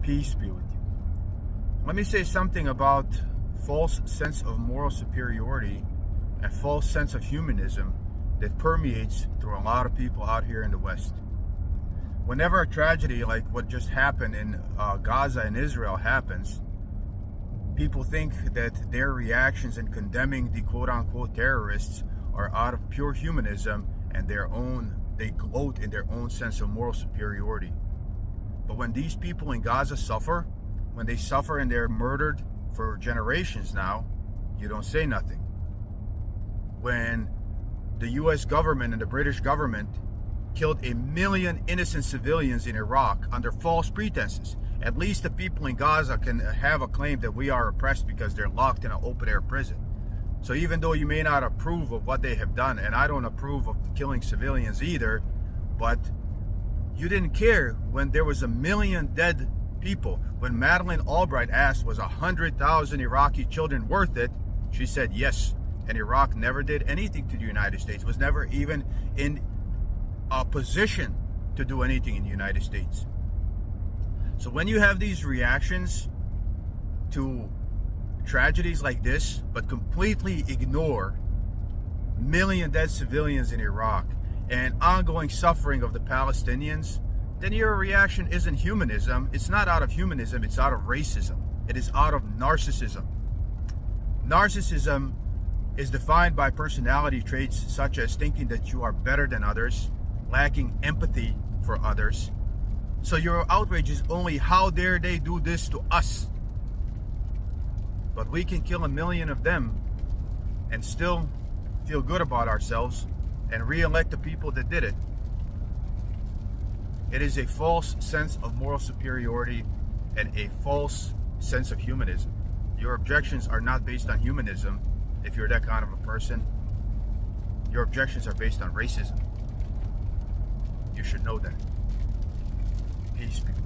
Peace be with you. Let me say something about false sense of moral superiority and false sense of humanism that permeates through a lot of people out here in the West. Whenever a tragedy like what just happened in Gaza and Israel happens, people think that their reactions in condemning the quote-unquote terrorists are out of pure humanism and they gloat in their own sense of moral superiority. But when these people in Gaza suffer, when they suffer and they're murdered for generations now, you don't say nothing. When the US government and the British government killed 1 million innocent civilians in Iraq under false pretenses, at least the people in Gaza can have a claim that we are oppressed because they're locked in an open-air prison. So even though you may not approve of what they have done, and I don't approve of killing civilians either, but you didn't care when there was 1 million dead people. When Madeleine Albright asked, was 100,000 Iraqi children worth it? She said yes. And Iraq never did anything to the United States, was never even in a position to do anything in the United States. So when you have these reactions to tragedies like this, but completely ignore 1 million dead civilians in Iraq and ongoing suffering of the Palestinians, then your reaction isn't humanism. It's not out of humanism, it's out of racism. It is out of narcissism. Narcissism is defined by personality traits such as thinking that you are better than others, lacking empathy for others. So your outrage is only, how dare they do this to us? But we can kill 1 million of them and still feel good about ourselves and re-elect the people that did it. It is a false sense of moral superiority and a false sense of humanism. Your objections are not based on humanism. If you're that kind of a person, your objections are based on racism. You should know that. Peace, people.